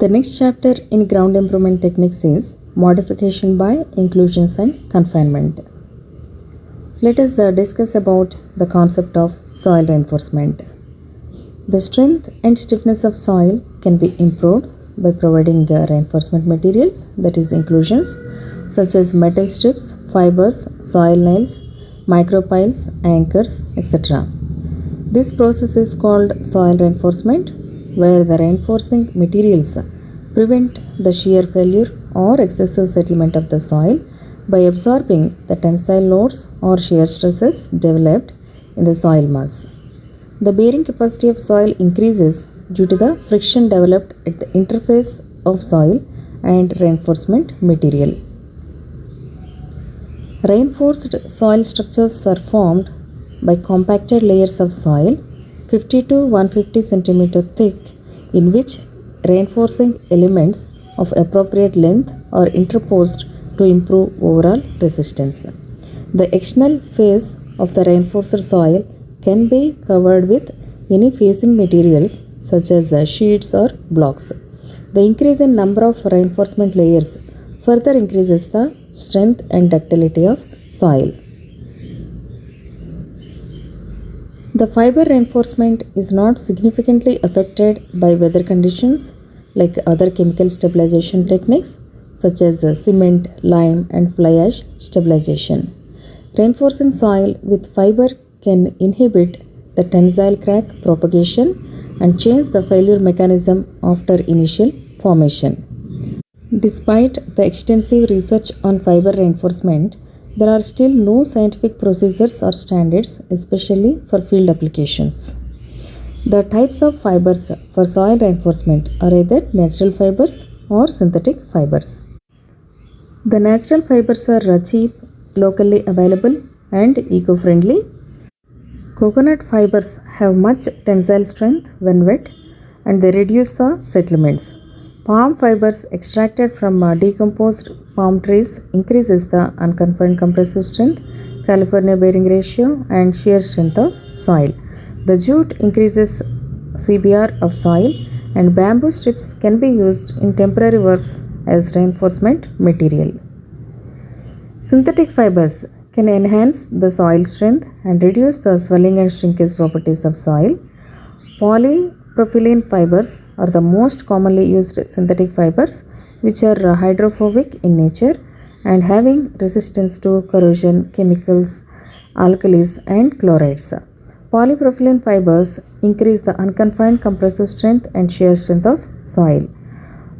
The next chapter in ground improvement techniques is modification by inclusions and confinement. Let us discuss about the concept of soil reinforcement. The strength and stiffness of soil can be improved by providing reinforcement materials, that is inclusions, such as metal strips, fibers, soil nails, micropiles, anchors, etc. This process is called soil reinforcement, where the reinforcing materials prevent the shear failure or excessive settlement of the soil by absorbing the tensile loads or shear stresses developed in the soil mass. The bearing capacity of soil increases due to the friction developed at the interface of soil and reinforcement material. Reinforced soil structures are formed by compacted layers of soil 50 to 150 cm thick, in which reinforcing elements of appropriate length are interposed to improve overall resistance. The external face of the reinforced soil can be covered with any facing materials such as sheets or blocks. The increase in number of reinforcement layers further increases the strength and ductility of soil. The fiber reinforcement is not significantly affected by weather conditions like other chemical stabilization techniques such as cement, lime and fly ash stabilization. Reinforcing soil with fiber can inhibit the tensile crack propagation and change the failure mechanism after initial formation. Despite the extensive research on fiber reinforcement, there are still no scientific procedures or standards, especially for field applications. The types of fibers for soil reinforcement are either natural fibers or synthetic fibers. The natural fibers are cheap, locally available, and eco-friendly. Coconut fibers have much tensile strength when wet and they reduce the settlements. Palm fibers extracted from decomposed palm trees increases the unconfined compressive strength, California bearing ratio and shear strength of soil. The jute increases CBR of soil, and bamboo strips can be used in temporary works as reinforcement material. Synthetic fibers can enhance the soil strength and reduce the swelling and shrinkage properties of soil. Polypropylene fibers are the most commonly used synthetic fibers, which are hydrophobic in nature and having resistance to corrosion, chemicals, alkalis and chlorides. Polypropylene fibers increase the unconfined compressive strength and shear strength of soil.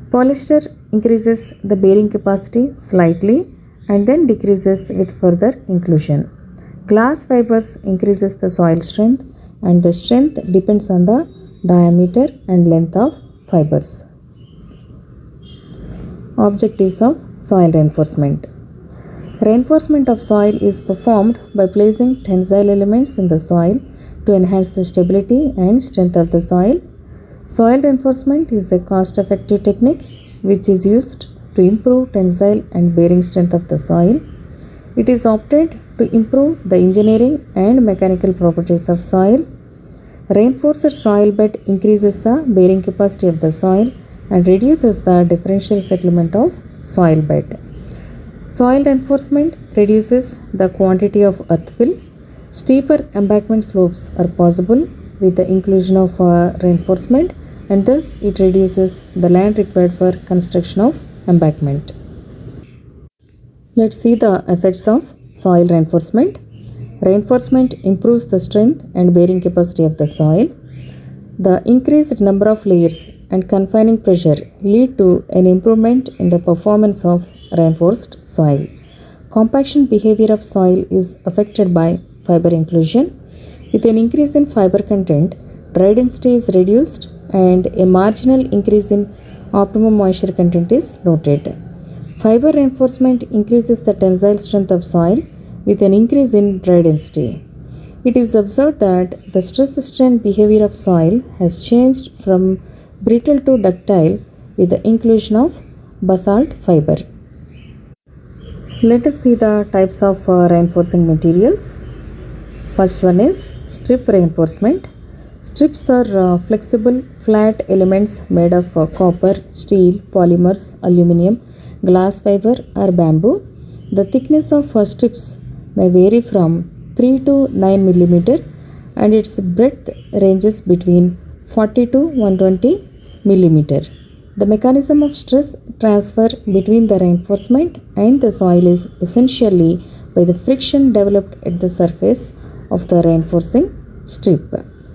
Polyester increases the bearing capacity slightly and then decreases with further inclusion. Glass fibers increases the soil strength, and the strength depends on the diameter and length of fibers. Objectives of soil reinforcement. Reinforcement of soil is performed by placing tensile elements in the soil to enhance the stability and strength of the soil. Soil reinforcement is a cost-effective technique which is used to improve tensile and bearing strength of the soil. It is opted to improve the engineering and mechanical properties of soil. Reinforced soil bed increases the bearing capacity of the soil and reduces the differential settlement of soil bed. Soil reinforcement reduces the quantity of earth fill. Steeper embankment slopes are possible with the inclusion of reinforcement, and thus it reduces the land required for construction of embankment. Let's see the effects of soil reinforcement. Reinforcement improves the strength and bearing capacity of the soil. The increased number of layers and confining pressure lead to an improvement in the performance of reinforced soil. Compaction behavior of soil is affected by fiber inclusion. With an increase in fiber content, dry density is reduced and a marginal increase in optimum moisture content is noted. Fiber reinforcement increases the tensile strength of soil with an increase in dry density. It is observed that the stress-strain behavior of soil has changed from brittle to ductile with the inclusion of basalt fiber. Let us see the types of reinforcing materials. First one is strip reinforcement. Strips are flexible, flat elements made of copper, steel, polymers, aluminum, glass fiber, or bamboo. The thickness of strips may vary from 3 to 9 millimeter, and its breadth ranges between 40 to 120 millimeter. The mechanism of stress transfer between the reinforcement and the soil is essentially by the friction developed at the surface of the reinforcing strip.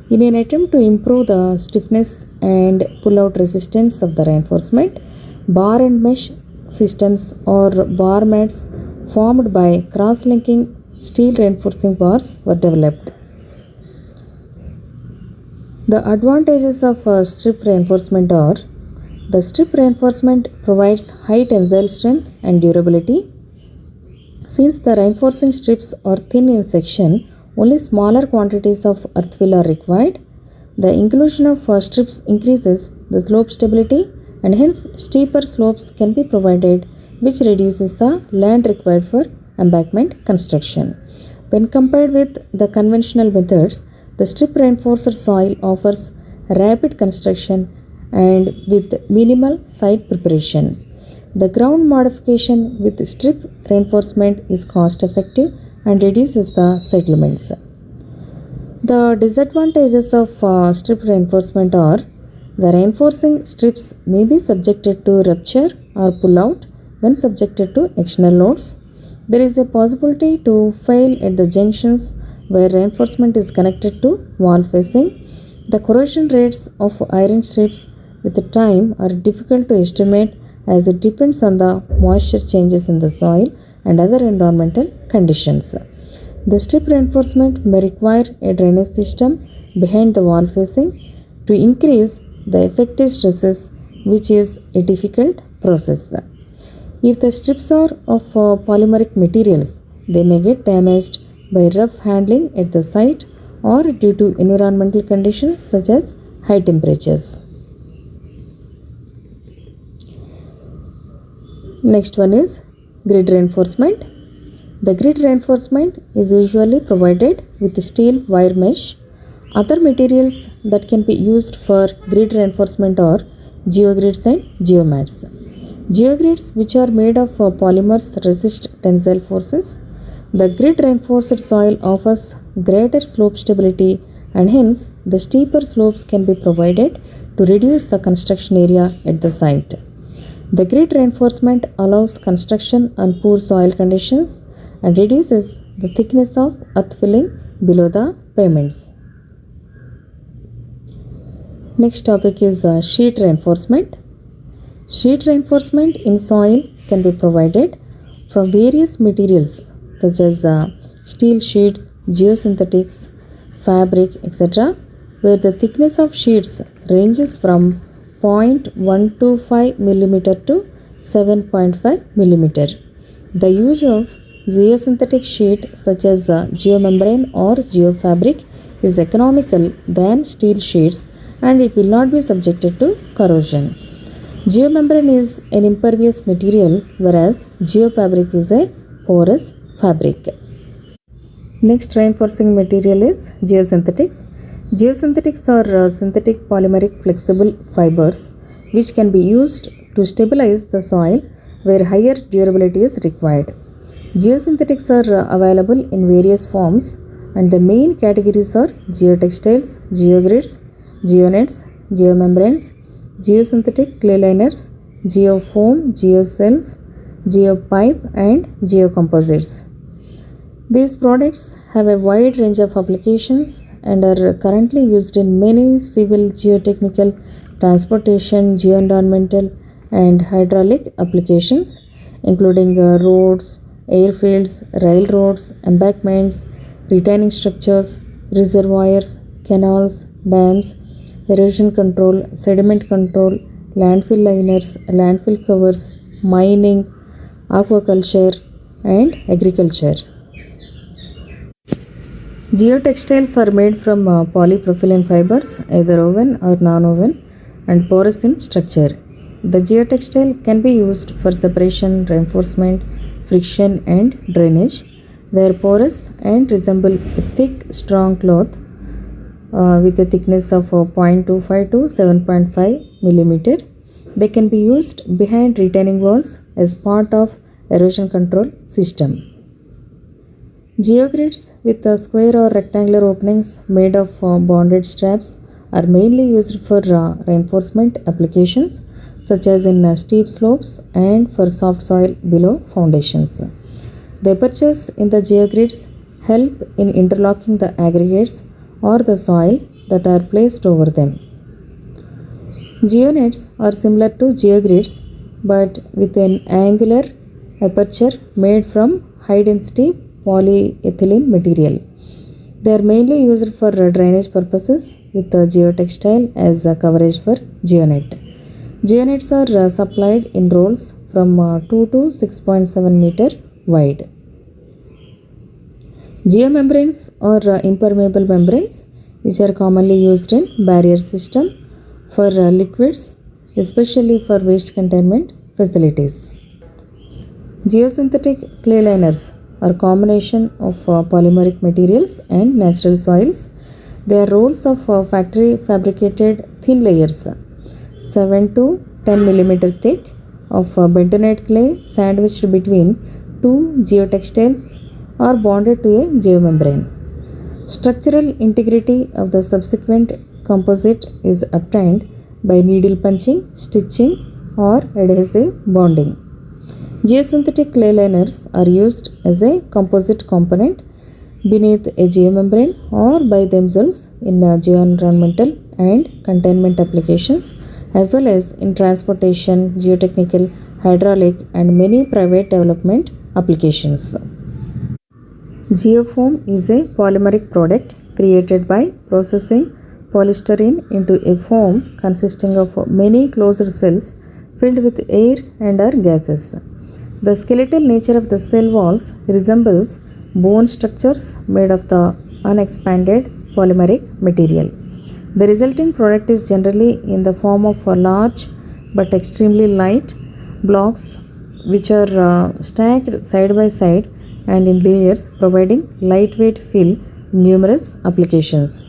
In an attempt to improve the stiffness and pull-out resistance of the reinforcement, bar and mesh systems or bar mats formed by cross-linking steel reinforcing bars were developed. The advantages of strip reinforcement are: the strip reinforcement provides high tensile strength and durability. Since the reinforcing strips are thin in section, only smaller quantities of earthfill are required. The inclusion of strips increases the slope stability, and hence steeper slopes can be provided, which reduces the land required for embankment construction. When compared with the conventional methods, the strip reinforced soil offers rapid construction and with minimal site preparation. The ground modification with strip reinforcement is cost effective and reduces the settlements. The disadvantages of strip reinforcement are: the reinforcing strips may be subjected to rupture or pull out when subjected to external loads. There is a possibility to fail at the junctions where reinforcement is connected to wall facing. The corrosion rates of iron strips with time are difficult to estimate as it depends on the moisture changes in the soil and other environmental conditions. The strip reinforcement may require a drainage system behind the wall facing to increase the effective stresses, which is a difficult process. If the strips are of polymeric materials, they may get damaged by rough handling at the site or due to environmental conditions such as high temperatures. Next one is grid reinforcement. The grid reinforcement is usually provided with steel wire mesh. Other materials that can be used for grid reinforcement are geogrids and geomats. Geogrids, which are made of polymers, resist tensile forces. The grid reinforced soil offers greater slope stability, and hence the steeper slopes can be provided to reduce the construction area at the site. The grid reinforcement allows construction on poor soil conditions and reduces the thickness of earth filling below the pavements. Next topic is sheet reinforcement. Sheet reinforcement in soil can be provided from various materials such as steel sheets, geosynthetics, fabric, etc., where the thickness of sheets ranges from 0.125 mm to 7.5 mm. The use of geosynthetic sheet such as geomembrane or geofabric is economical than steel sheets, and it will not be subjected to corrosion. Geomembrane is an impervious material, whereas geofabric is a porous fabric. Next reinforcing material is geosynthetics. Geosynthetics are synthetic polymeric flexible fibers which can be used to stabilize the soil where higher durability is required. Geosynthetics are available in various forms, and the main categories are geotextiles, geogrids, geonets, geomembranes, geosynthetic clay liners, geofoam, geocells, geopipe, and geocomposites. These products have a wide range of applications and are currently used in many civil, geotechnical, transportation, geoenvironmental, and hydraulic applications, including roads, airfields, railroads, embankments, retaining structures, reservoirs, canals, dams, erosion control, sediment control, landfill liners, landfill covers, mining, aquaculture, and agriculture. Geotextiles are made from polypropylene fibers, either woven or non-woven, and porous in structure. The geotextile can be used for separation, reinforcement, friction, and drainage. They are porous and resemble a thick, strong cloth. with a thickness of 0.25 to 7.5 millimeter. They can be used behind retaining walls as part of erosion control system. Geogrids with square or rectangular openings made of bonded straps are mainly used for reinforcement applications such as in steep slopes and for soft soil below foundations. The apertures in the geogrids help in interlocking the aggregates or the soil that are placed over them. Geonets are similar to geogrids but with an angular aperture made from high density polyethylene material. They are mainly used for drainage purposes with geotextile as coverage for geonet. Geonets are supplied in rolls from 2 to 6.7 meter wide. Geomembranes are impermeable membranes which are commonly used in barrier system for liquids, especially for waste containment facilities. Geosynthetic clay liners are combination of polymeric materials and natural soils. They are rolls of factory fabricated thin layers 7 to 10 millimeter thick of bentonite clay sandwiched between two geotextiles or bonded to a geomembrane. Structural integrity of the subsequent composite is obtained by needle punching, stitching, or adhesive bonding. Geosynthetic clay liners are used as a composite component beneath a geomembrane or by themselves in geoenvironmental and containment applications, as well as in transportation, geotechnical, hydraulic, and many private development applications. Geofoam is a polymeric product created by processing polystyrene into a foam consisting of many closed cells filled with air and or gases. The skeletal nature of the cell walls resembles bone structures made of the unexpanded polymeric material. The resulting product is generally in the form of large but extremely light blocks which are stacked side by side and in layers, providing lightweight fill in numerous applications.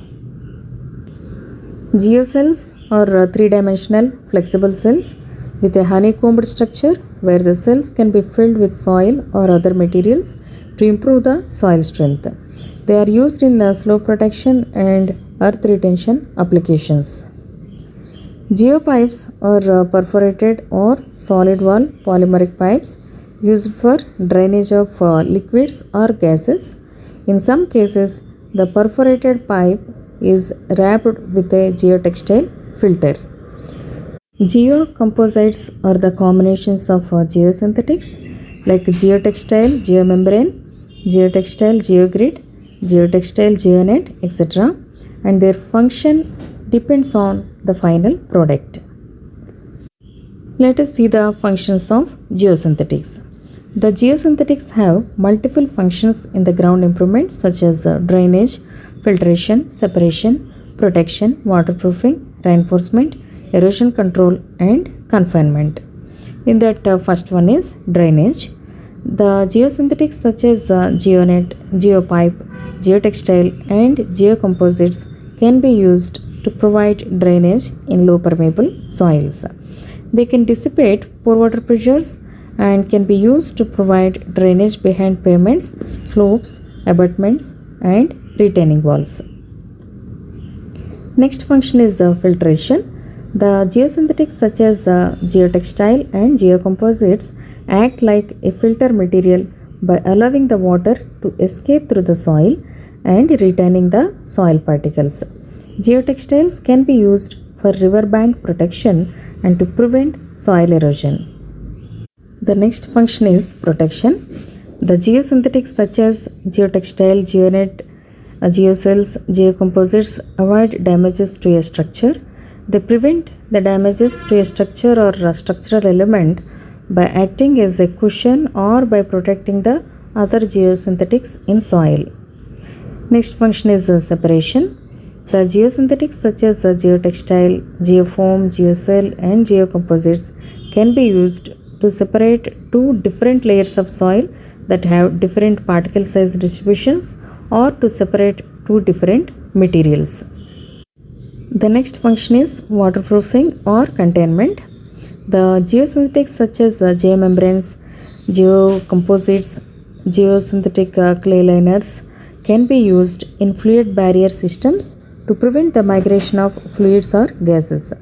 Geocells are three-dimensional flexible cells with a honeycombed structure where the cells can be filled with soil or other materials to improve the soil strength. They are used in slope protection and earth retention applications. Geopipes are perforated or solid wall polymeric pipes used for drainage of liquids or gases. In some cases, the perforated pipe is wrapped with a geotextile filter. Geocomposites are the combinations of geosynthetics like geotextile geomembrane, geotextile geogrid, geotextile geonet, etc., and their function depends on the final product. Let us see the functions of geosynthetics. The geosynthetics have multiple functions in the ground improvement such as drainage, filtration, separation, protection, waterproofing, reinforcement, erosion control, and confinement. In that first one is drainage. The geosynthetics such as geonet, geopipe, geotextile, and geocomposites can be used to provide drainage in low permeable soils. They can dissipate poor water pressures and can be used to provide drainage behind pavements, slopes, abutments, and retaining walls. Next function is the filtration. The geosynthetics such as geotextile and geocomposites act like a filter material by allowing the water to escape through the soil and retaining the soil particles. Geotextiles can be used for riverbank protection and to prevent soil erosion. The next function is protection. The geosynthetics such as geotextile, geonet, geocells, geocomposites avoid damages to a structure. They prevent the damages to a structure or a structural element by acting as a cushion or by protecting the other geosynthetics in soil. Next function is separation. The geosynthetics such as geotextile, geofoam, geocell, and geocomposites can be used to separate two different layers of soil that have different particle size distributions or to separate two different materials. The next function is waterproofing or containment. The geosynthetics such as geomembranes, geocomposites, geosynthetic clay liners can be used in fluid barrier systems to prevent the migration of fluids or gases.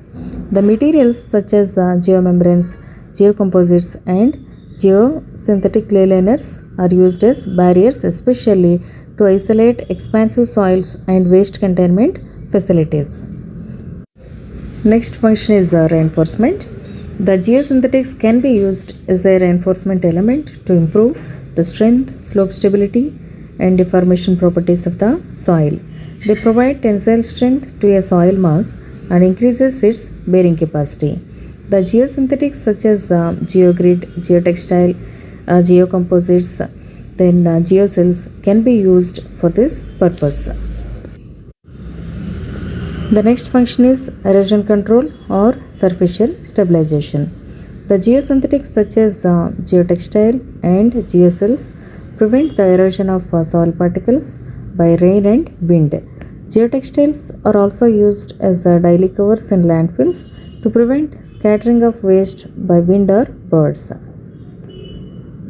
The materials such as geomembranes, geocomposites, and geosynthetic clay liners are used as barriers, especially to isolate expansive soils and waste containment facilities. Next function is reinforcement. The geosynthetics can be used as a reinforcement element to improve the strength, slope stability, and deformation properties of the soil. They provide tensile strength to a soil mass and increases its bearing capacity. The geosynthetics such as geogrid, geotextile, geocomposites, then geocells can be used for this purpose. The next function is erosion control or superficial stabilization. The geosynthetics such as geotextile and geocells prevent the erosion of soil particles by rain and wind. Geotextiles are also used as daily covers in landfills to prevent scattering of waste by wind or birds.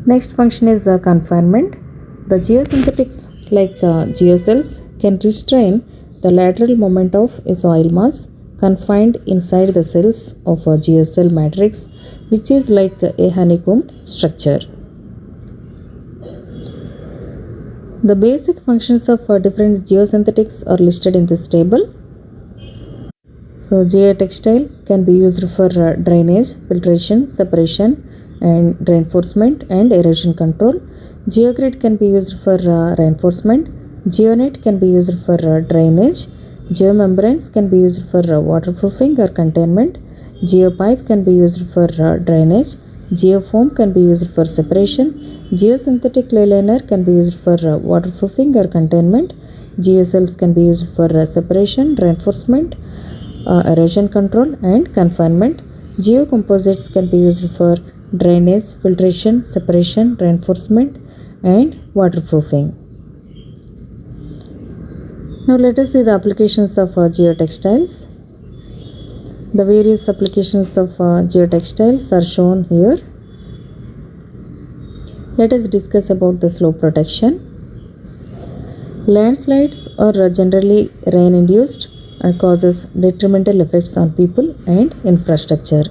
Next function is confinement. The geosynthetics like geocells can restrain the lateral moment of a soil mass confined inside the cells of a geocell matrix, which is like a honeycombed structure. The basic functions of different geosynthetics are listed in this table. So, geotextile can be used for drainage, filtration, separation, and reinforcement and erosion control. Geogrid can be used for reinforcement. Geonet can be used for drainage. Geomembranes can be used for waterproofing or containment. Geopipe can be used for drainage. Geofoam can be used for separation. Geosynthetic clay liner can be used for waterproofing or containment. Geocells can be used for separation, reinforcement, erosion control, and confinement. Geocomposites can be used for drainage, filtration, separation, reinforcement, and waterproofing. Now let us see the applications of geotextiles. The various applications of geotextiles are shown here. Let us discuss about the slope protection. Landslides are generally rain induced and causes detrimental effects on people and infrastructure.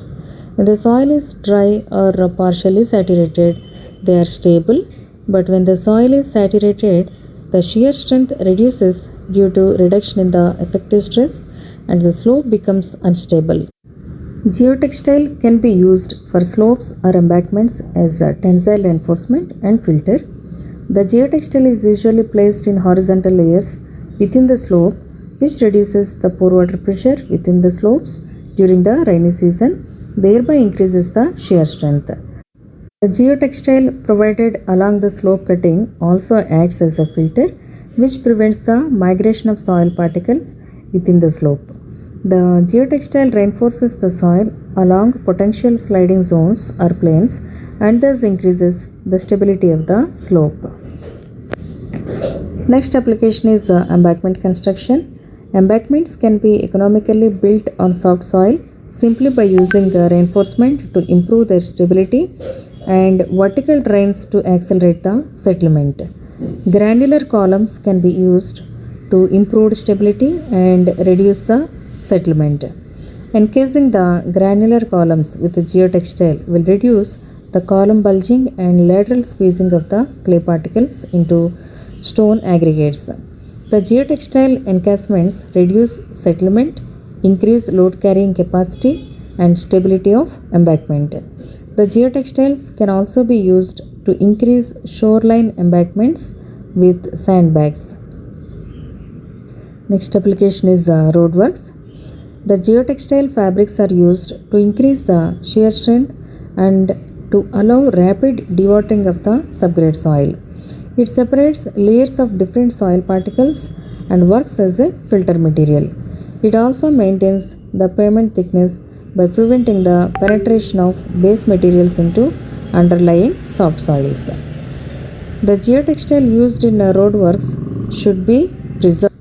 When the soil is dry or partially saturated, they are stable, but when the soil is saturated, the shear strength reduces due to reduction in the effective stress and the slope becomes unstable. Geotextile can be used for slopes or embankments as a tensile reinforcement and filter. The geotextile is usually placed in horizontal layers within the slope, which reduces the pore water pressure within the slopes during the rainy season, thereby increases the shear strength. The geotextile provided along the slope cutting also acts as a filter, which prevents the migration of soil particles within the slope. The geotextile reinforces the soil along potential sliding zones or planes and thus increases the stability of the slope. Next application is embankment construction. Embankments can be economically built on soft soil simply by using reinforcement to improve their stability and vertical drains to accelerate the settlement. Granular columns can be used to improve stability and reduce the settlement. Encasing the granular columns with geotextile will reduce the column bulging and lateral squeezing of the clay particles into stone aggregates. The geotextile encastements reduce settlement, increase load carrying capacity, and stability of embankment. The geotextiles can also be used to increase shoreline embankments with sandbags. Next application is roadworks. The geotextile fabrics are used to increase the shear strength and to allow rapid dewatering of the subgrade soil. It separates layers of different soil particles and works as a filter material. It also maintains the pavement thickness by preventing the penetration of base materials into underlying soft soils. The geotextile used in roadworks should be preserved.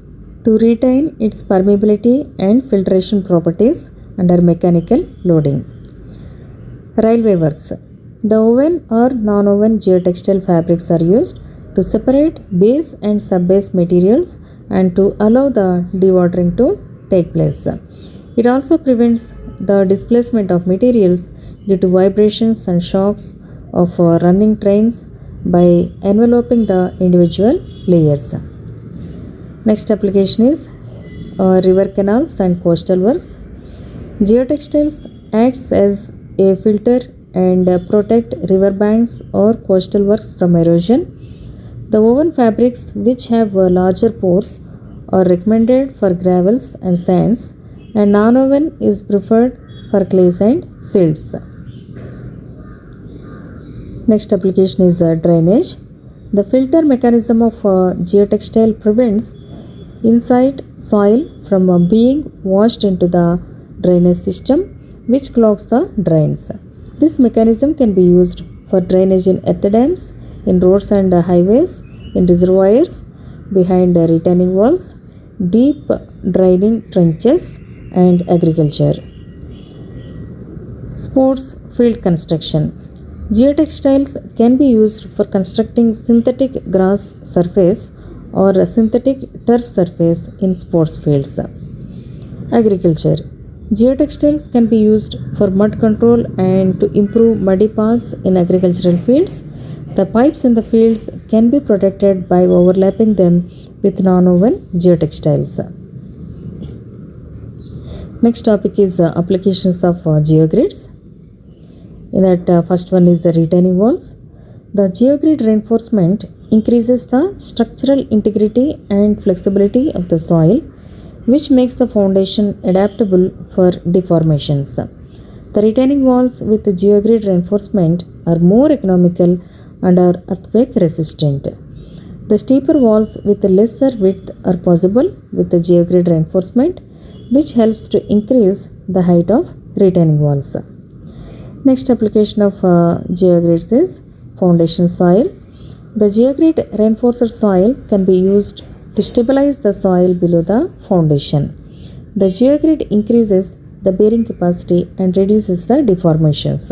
to retain its permeability and filtration properties under mechanical loading. Railway works. The woven or non-woven geotextile fabrics are used to separate base and sub-base materials and to allow the dewatering to take place. It also prevents the displacement of materials due to vibrations and shocks of running trains by enveloping the individual layers. Next application is river canals and coastal works. Geotextiles acts as a filter and protect river banks or coastal works from erosion. The woven fabrics which have larger pores are recommended for gravels and sands, and non-woven is preferred for clays and silts. Next application is drainage. The filter mechanism of geotextile prevents inside soil from being washed into the drainage system, which clogs the drains. This mechanism can be used for drainage in earth dams, in roads and highways, in reservoirs, behind retaining walls, deep draining trenches, and agriculture. Sports field construction. Geotextiles can be used for constructing synthetic grass surface or a synthetic turf surface in sports fields. Agriculture. Geotextiles can be used for mud control and to improve muddy paths in agricultural fields. The pipes in the fields can be protected by overlapping them with non-woven geotextiles. Next topic is applications of geogrids. In that first one is the retaining walls. The geogrid reinforcement increases the structural integrity and flexibility of the soil, which makes the foundation adaptable for deformations. The retaining walls with the geogrid reinforcement are more economical and are earthquake resistant. The steeper walls with lesser width are possible with the geogrid reinforcement, which helps to increase the height of retaining walls. Next application of geogrids is foundation soil. The geogrid reinforced soil can be used to stabilize the soil below the foundation. The geogrid increases the bearing capacity and reduces the deformations.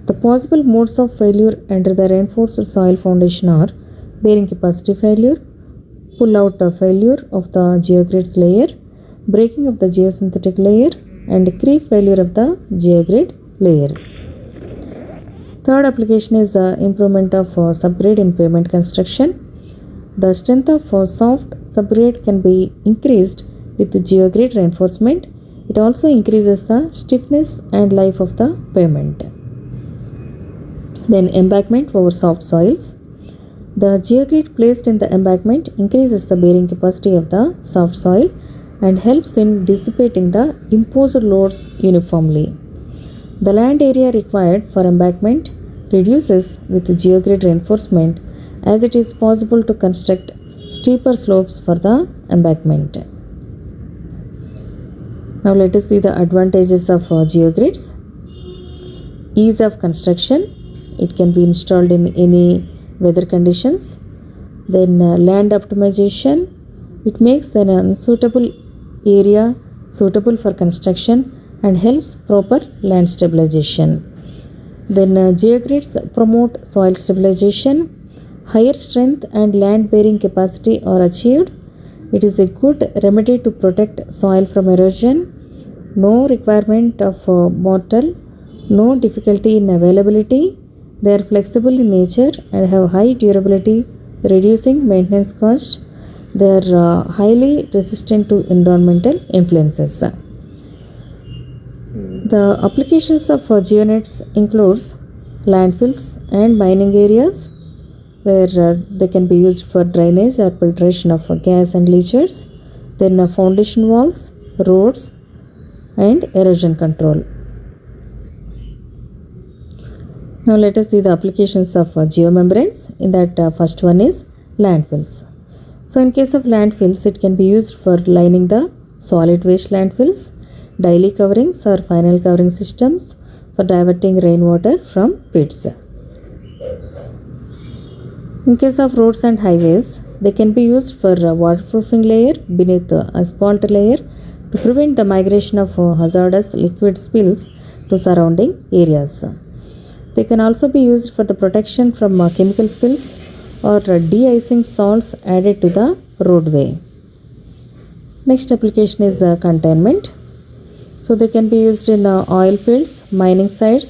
The possible modes of failure under the reinforced soil foundation are bearing capacity failure, pull-out failure of the geogrids layer, breaking of the geosynthetic layer, and creep failure of the geogrid layer. Third application is the improvement of subgrade in pavement construction. The strength of soft subgrade can be increased with the geogrid reinforcement. It also increases the stiffness and life of the pavement. Then embankment over soft soils. The geogrid placed in the embankment increases the bearing capacity of the soft soil and helps in dissipating the imposed loads uniformly. The land area required for embankment reduces with geogrid reinforcement, as it is possible to construct steeper slopes for the embankment. Now let us see the advantages of geogrids. Ease of construction. It can be installed in any weather conditions. Then land optimization. It makes an unsuitable area suitable for construction and helps proper land stabilization. Then geogrids promote soil stabilization. Higher strength and land bearing capacity are achieved. It is a good remedy to protect soil from erosion. No requirement of mortar. No difficulty in availability. They are flexible in nature and have high durability, reducing maintenance cost. They are highly resistant to environmental influences. The applications of geonets includes landfills and mining areas, where they can be used for drainage or filtration of gas and leachers. Then foundation walls, roads, and erosion control. Now let us see the applications of geomembranes. In that first one is landfills. So in case of landfills, it can be used for lining the solid waste landfills, daily coverings or final covering systems for diverting rainwater from pits. In case of roads and highways, They can be used for waterproofing layer beneath the asphalt layer to prevent the migration of hazardous liquid spills to surrounding areas. They can also be used for the protection from chemical spills or de-icing salts added to the roadway. Next application is containment. So they can be used in oil fields, mining sites,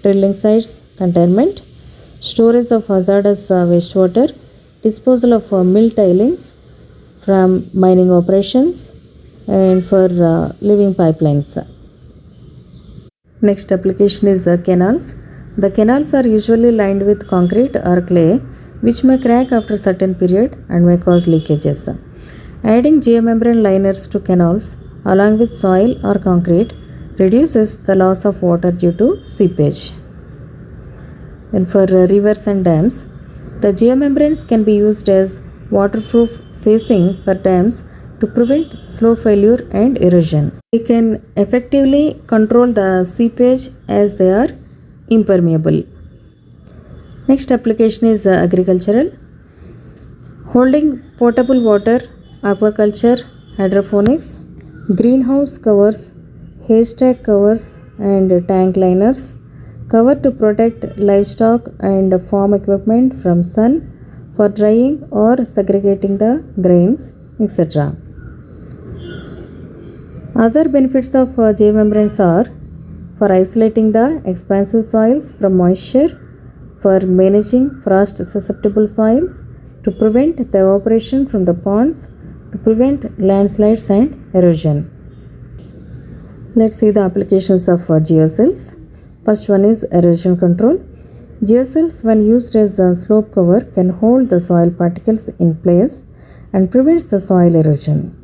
drilling sites, containment, storage of hazardous wastewater, disposal of mill tailings from mining operations, and for living pipelines. Next application is canals. The canals are usually lined with concrete or clay, which may crack after a certain period and may cause leakages. Adding geomembrane liners to canals along with soil or concrete reduces the loss of water due to seepage. And for rivers and dams, the geomembranes can be used as waterproof facing for dams to prevent slow failure and erosion. They can effectively control the seepage as they are impermeable. Next application is agricultural. Holding potable water, aquaculture, hydroponics, greenhouse covers, haystack covers and tank liners, cover to protect livestock and farm equipment from sun for drying or segregating the grains, etc. Other benefits of geomembranes are for isolating the expansive soils from moisture, for managing frost susceptible soils, to prevent the evaporation from the ponds, to prevent landslides and erosion. Let's see the applications of geocells. First one is erosion control. Geocells, when used as a slope cover, can hold the soil particles in place and prevents the soil erosion.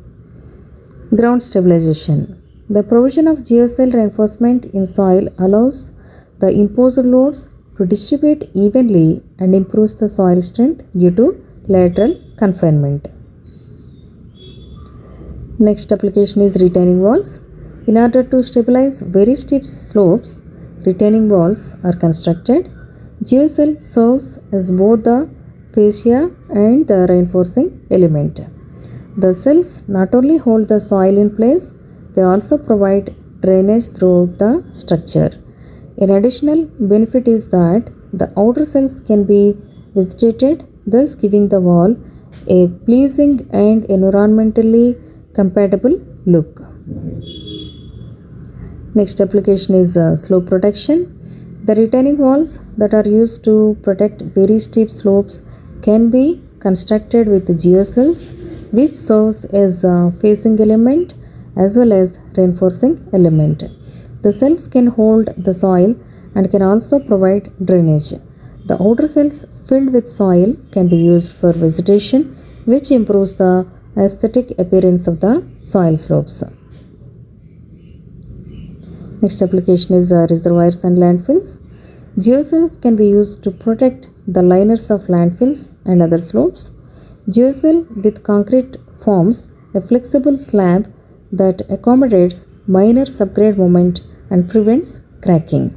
Ground stabilization. The provision of geocell reinforcement in soil allows the imposed loads to distribute evenly and improves the soil strength due to lateral confinement. Next application is retaining walls. In order to stabilize very steep slopes, retaining walls are constructed. Geocell serves as both the fascia and the reinforcing element. The cells not only hold the soil in place, they also provide drainage throughout the structure. An additional benefit is that the outer cells can be vegetated, thus giving the wall a pleasing and environmentally compatible look. Next application is slope protection. The retaining walls that are used to protect very steep slopes can be constructed with geocells, which serves as a facing element as well as reinforcing element. The cells can hold the soil and can also provide drainage. The outer cells filled with soil can be used for vegetation, which improves the aesthetic appearance of the soil slopes. Next application is reservoirs and landfills. Geocells can be used to protect the liners of landfills and other slopes. Geocell with concrete forms a flexible slab that accommodates minor subgrade movement and prevents cracking.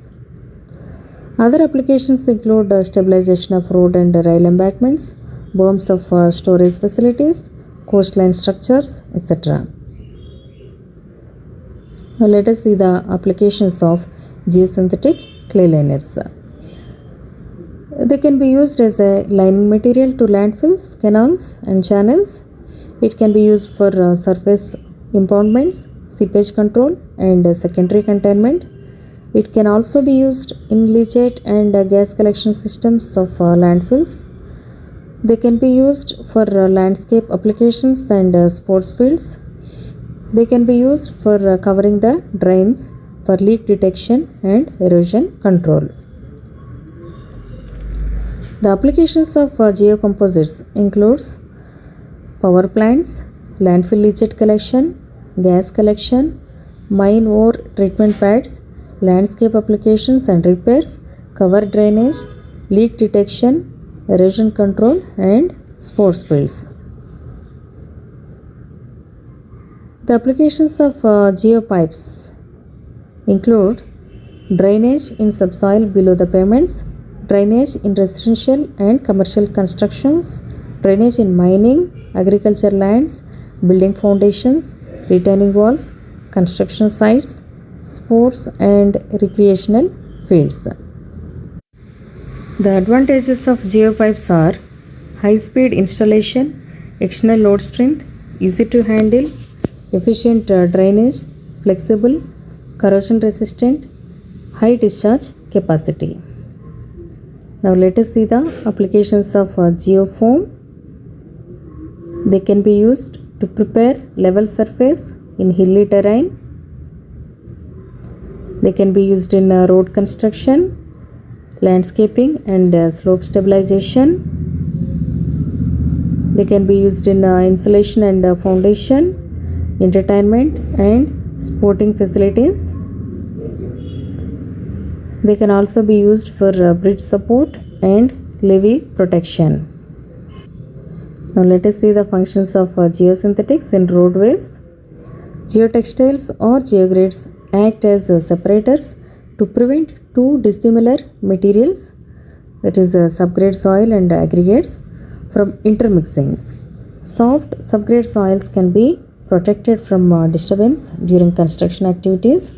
Other applications include stabilization of road and rail embankments, berms of storage facilities, coastline structures, etc. Now let us see the applications of geosynthetic clay liners. They can be used as a lining material to landfills, canals and channels. It can be used for surface impoundments, seepage control and secondary containment. It can also be used in leachate and gas collection systems of landfills. They can be used for landscape applications and sports fields. They can be used for covering the drains for leak detection and erosion control. The applications of geocomposites includes power plants, landfill leachate collection, gas collection, mine ore treatment pads, landscape applications and repairs, cover drainage, leak detection, erosion control and sports fields. The applications of geopipes include drainage in subsoil below the pavements, drainage in residential and commercial constructions, drainage in mining, agriculture lands, building foundations, retaining walls, construction sites, sports and recreational fields. The advantages of geopipes are high speed installation, external load strength, easy to handle, efficient drainage, flexible, corrosion resistant, high discharge capacity. Now let us see the applications of geofoam. They can be used to prepare level surface in hilly terrain. They can be used in road construction, landscaping and slope stabilization. They can be used in insulation and foundation, entertainment and sporting facilities. They can also be used for bridge support and levee protection. Now let us see the functions of geosynthetics in roadways. Geotextiles or geogrids act as separators to prevent two dissimilar materials, that is subgrade soil and aggregates, from intermixing. Soft subgrade soils can be protected from disturbance during construction activities.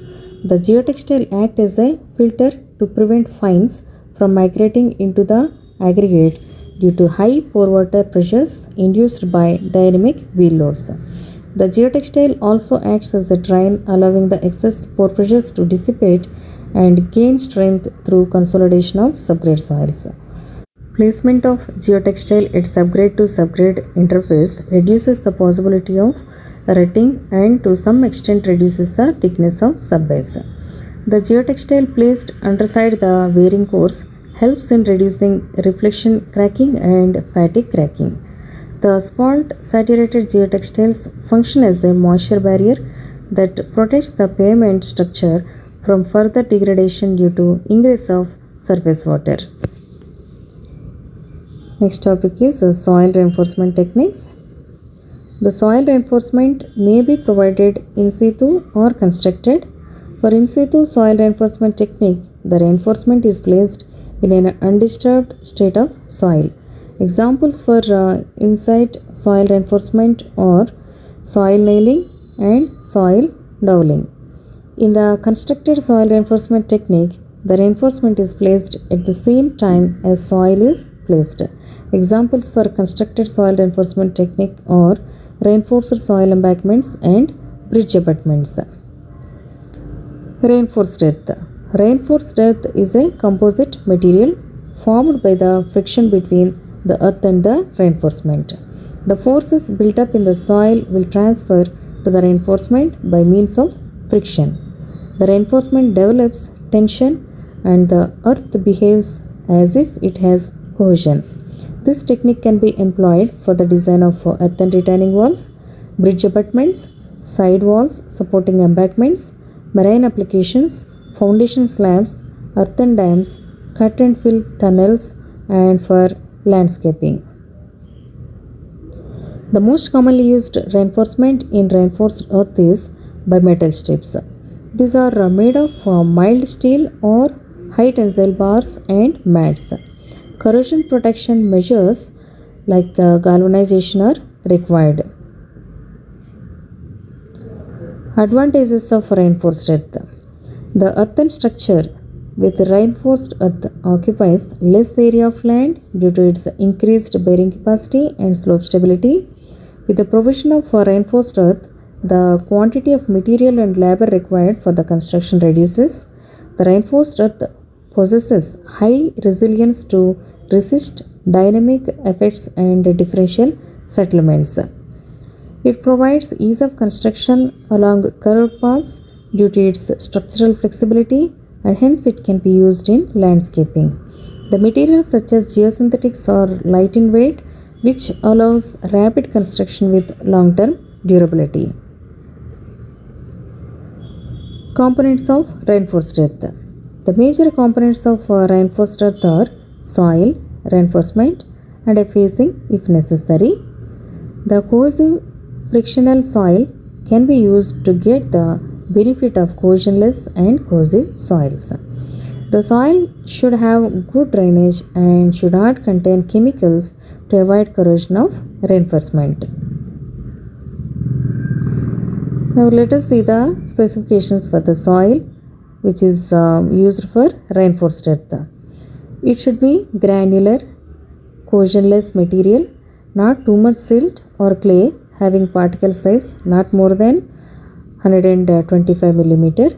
The geotextile act as a filter to prevent fines from migrating into the aggregate due to high pore water pressures induced by dynamic wheel loads. The geotextile also acts as a drain, allowing the excess pore pressures to dissipate and gain strength through consolidation of subgrade soils. Placement of geotextile at subgrade to subgrade interface reduces the possibility of rutting and to some extent reduces the thickness of subbase. The geotextile placed underside the wearing course helps in reducing reflection cracking and fatigue cracking. The spalt saturated geotextiles function as a moisture barrier that protects the pavement structure from further degradation due to ingress of surface water. Next topic is soil reinforcement techniques. The soil reinforcement may be provided in situ or constructed. For in situ soil reinforcement technique, the reinforcement is placed in an undisturbed state of soil. Examples for in-site soil reinforcement are soil nailing and soil doweling. In the constructed soil reinforcement technique, the reinforcement is placed at the same time as soil is placed. Examples for constructed soil reinforcement technique are reinforced soil embankments and bridge abutments. Reinforced earth. Reinforced earth is a composite material formed by the friction between the earth and the reinforcement. The forces built up in the soil will transfer to the reinforcement by means of friction. The reinforcement develops tension and the earth behaves as if it has cohesion. This technique can be employed for the design of earthen retaining walls, bridge abutments, side walls supporting embankments, marine applications, foundation slabs, earthen dams, cut and fill tunnels, and for landscaping. The most commonly used reinforcement in reinforced earth is by metal strips. These are made of mild steel or high tensile bars and mats. Corrosion protection measures like galvanization are required. Advantages of reinforced earth. The earthen structure with reinforced earth occupies less area of land due to its increased bearing capacity and slope stability. With the provision of reinforced earth, the quantity of material and labor required for the construction reduces. The reinforced earth possesses high resilience to resist dynamic effects and differential settlements. It provides ease of construction along curved paths due to its structural flexibility, and hence it can be used in landscaping. The materials such as geosynthetics are light in weight, which allows rapid construction with long-term durability. Components of reinforced earth. The major components of reinforced earth are soil, reinforcement, and a facing if necessary. The cohesive frictional soil can be used to get the benefit of cohesionless and cohesive soils. The soil should have good drainage and should not contain chemicals to avoid corrosion of reinforcement. Now let us see the specifications for the soil which is used for reinforced earth. It should be granular, cohesionless material, not too much silt or clay, having particle size not more than 125 millimeter,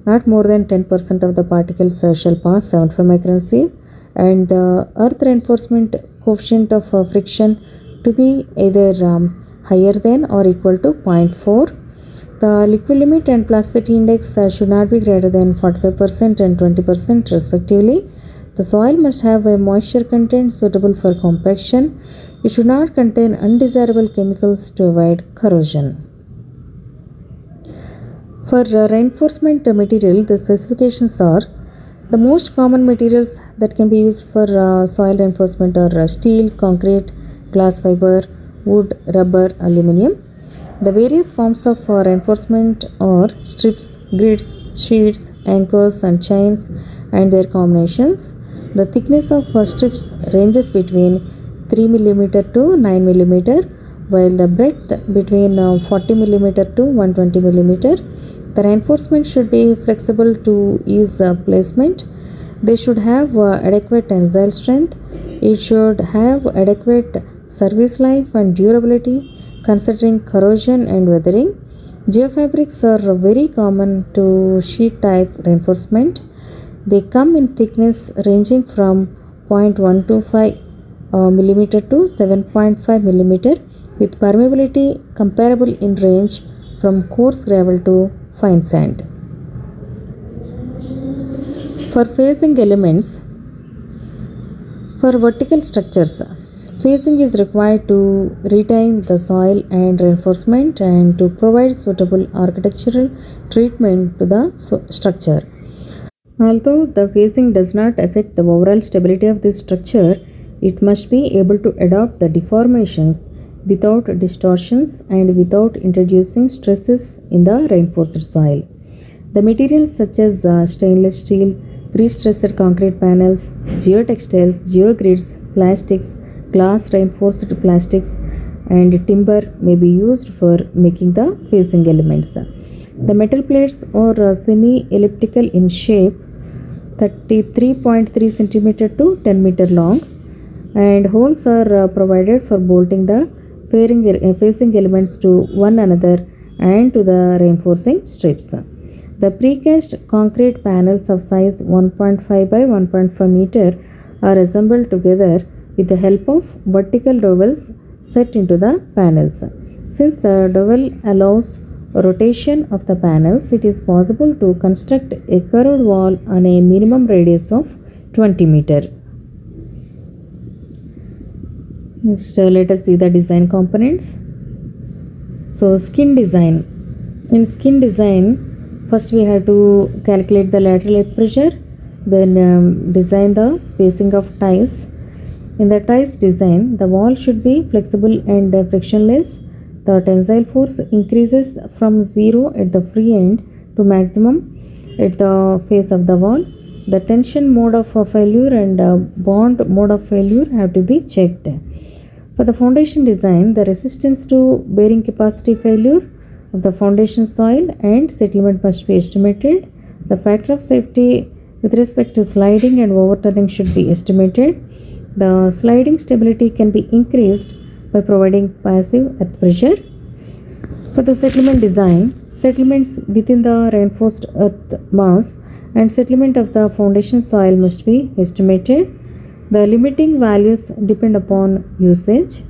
not more than 10% of the particles shall pass 75 micron sieve, and the earth reinforcement coefficient of friction to be either higher than or equal to 0.4. The liquid limit and plasticity index should not be greater than 45% and 20% respectively. The soil must have a moisture content suitable for compaction. It should not contain undesirable chemicals to avoid corrosion. For reinforcement material, the specifications are: the most common materials that can be used for soil reinforcement are steel, concrete, glass fiber, wood, rubber, aluminum. The various forms of reinforcement are strips, grids, sheets, anchors, and chains, and their combinations. The thickness of strips ranges between 3 mm to 9 mm, while the breadth between 40 mm to 120 mm. The reinforcement should be flexible to ease placement. They should have adequate tensile strength. It should have adequate service life and durability considering corrosion and weathering. Geofabrics are very common to sheet type reinforcement. They come in thickness ranging from 0.125 mm to 7.5 mm with permeability comparable in range from coarse gravel to fine sand. For facing elements, for vertical structures, facing is required to retain the soil and reinforcement and to provide suitable architectural treatment to the structure. Although the facing does not affect the overall stability of the structure, it must be able to adapt the deformations without distortions and without introducing stresses in the reinforced soil. The materials such as stainless steel, pre-stressed concrete panels, geotextiles, geogrids, plastics, glass reinforced plastics, and timber may be used for making the facing elements. The metal plates are semi-elliptical in shape, 33.3 cm to 10 meter long, and holes are provided for bolting the facing elements to one another and to the reinforcing strips. The precast concrete panels of size 1.5 by 1.5 meter are assembled together with the help of vertical dowels set into the panels. Since the dowel allows rotation of the panels, it is possible to construct a curved wall on a minimum radius of 20 meter. Next, let us see the design components. So, skin design. In skin design, first we have to calculate the lateral earth pressure, then design the spacing of ties. In the ties design, the wall should be flexible and frictionless. The tensile force increases from 0 at the free end to maximum at the face of the wall. The tension mode of failure and bond mode of failure have to be checked. For the foundation design, the resistance to bearing capacity failure of the foundation soil and settlement must be estimated. The factor of safety with respect to sliding and overturning should be estimated. The sliding stability can be increased by providing passive earth pressure. For the settlement design, settlements within the reinforced earth mass and settlement of the foundation soil must be estimated. The limiting values depend upon usage.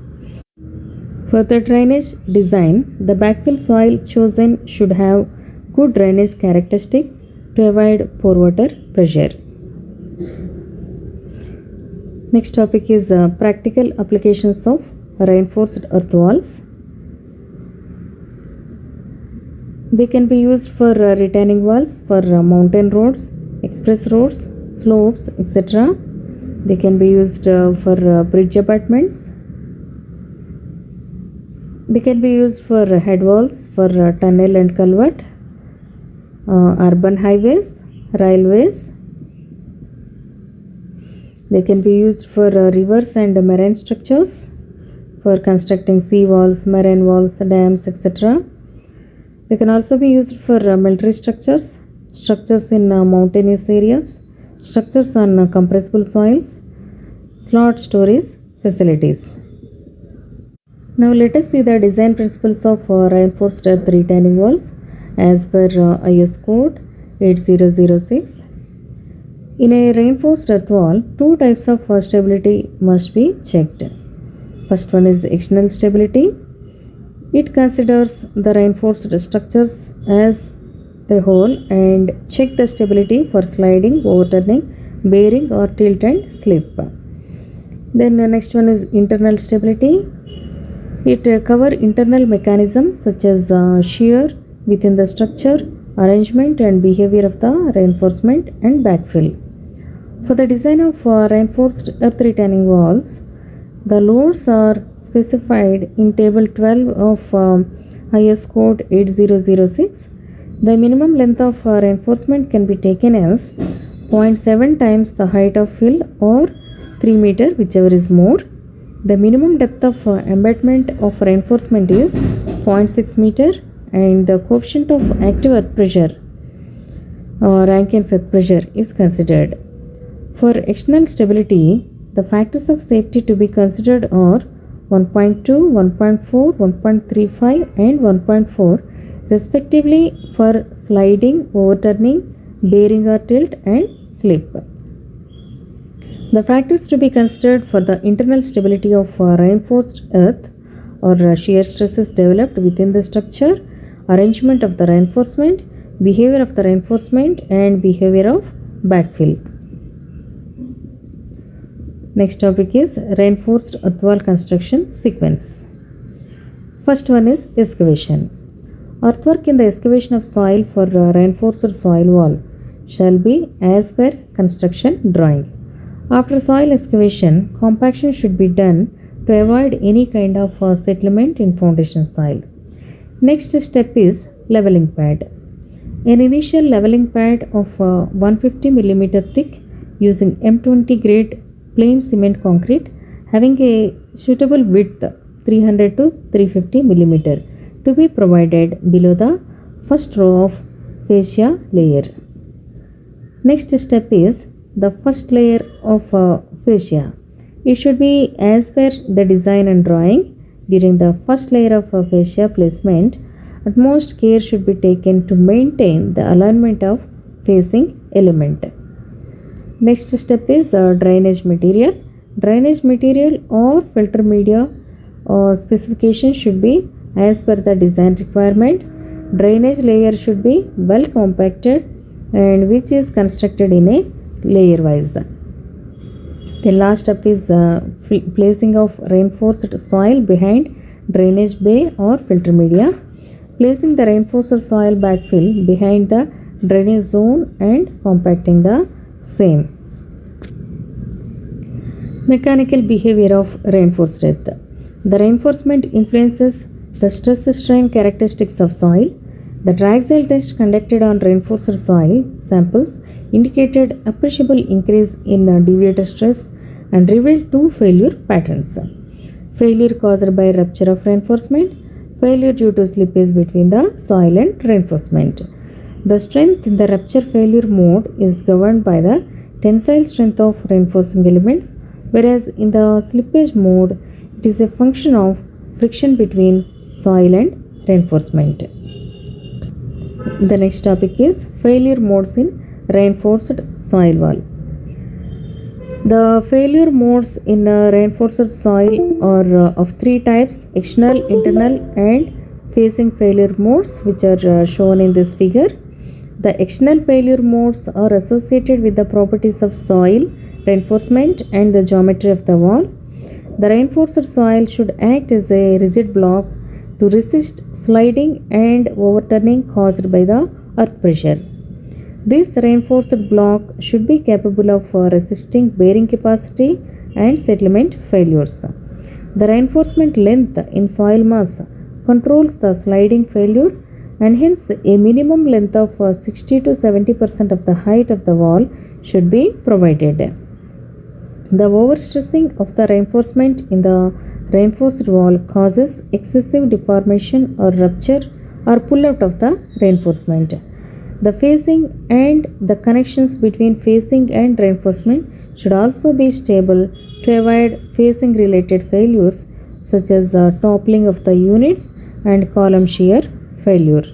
For the drainage design, the backfill soil chosen should have good drainage characteristics to avoid poor water pressure. Next topic is practical applications of reinforced earth walls. They can be used for retaining walls for mountain roads, express roads, slopes, etc. They can be used for bridge abutments. They can be used for head walls, for tunnel and culvert, urban highways, railways. They can be used for rivers and marine structures, for constructing sea walls, marine walls, dams, etc. They can also be used for military structures, structures in mountainous areas, structures on compressible soils, slot storage facilities. Now let us see the design principles of reinforced earth retaining walls as per IS code 8006. In a reinforced earth wall, two types of stability must be checked. First one is external stability. It considers the reinforced structures as a whole and check the stability for sliding, overturning, bearing or tilt and slip. Then the next one is internal stability. It covers internal mechanisms such as shear within the structure, arrangement and behavior of the reinforcement and backfill. For the design of reinforced earth retaining walls, the loads are specified in table 12 of IS code 8006. The minimum length of reinforcement can be taken as 0.7 times the height of fill or 3 meter, whichever is more. The minimum depth of embedment of reinforcement is 0.6 meter and the coefficient of active earth pressure or Rankine's earth pressure is considered. For external stability, the factors of safety to be considered are 1.2, 1.4, 1.35 and 1.4 respectively for sliding, overturning, bearing or tilt and slip. The factors to be considered for the internal stability of reinforced earth or shear stresses developed within the structure, arrangement of the reinforcement, behavior of the reinforcement and behavior of backfill. Next topic is reinforced earth wall construction sequence. First one is excavation. Earthwork in the excavation of soil for reinforced soil wall shall be as per construction drawing. After soil excavation, compaction should be done to avoid any kind of settlement in foundation soil. Next step is leveling pad. An initial leveling pad of 150 mm thick using M20 grade plain cement concrete having a suitable width 300 to 350 mm to be provided below the first row of fascia layer. Next step is the first layer of fascia. It should be as per the design and drawing. During the first layer of fascia placement, utmost care should be taken to maintain the alignment of facing element. Next step is drainage material. Drainage material or filter media specification should be as per the design requirement. Drainage layer should be well compacted and which is constructed in a layer wise. The last step is placing of reinforced soil behind drainage bay or filter media. Placing the reinforced soil backfill behind the drainage zone and compacting the same. Mechanical behavior of reinforced earth. The reinforcement influences the stress strain characteristics of soil. The triaxial test conducted on reinforced soil samples indicated appreciable increase in deviator stress and revealed two failure patterns. Failure caused by rupture of reinforcement, failure due to slippage between the soil and reinforcement. The strength in the rupture failure mode is governed by the tensile strength of reinforcing elements, whereas in the slippage mode it is a function of friction between soil and reinforcement. The next topic is failure modes in reinforced soil wall. The failure modes in reinforced soil are of three types: external, internal and facing failure modes, which are shown in this figure. The external failure modes are associated with the properties of soil, reinforcement and the geometry of the wall. The reinforced soil should act as a rigid block to resist sliding and overturning caused by the earth pressure. This reinforced block should be capable of resisting bearing capacity and settlement failures. The reinforcement length in soil mass controls the sliding failure and hence a minimum length of 60 to 70% of the height of the wall should be provided. The overstressing of the reinforcement in the reinforced wall causes excessive deformation or rupture or pull out of the reinforcement. The facing and the connections between facing and reinforcement should also be stable to avoid facing related failures such as the toppling of the units and column shear failure.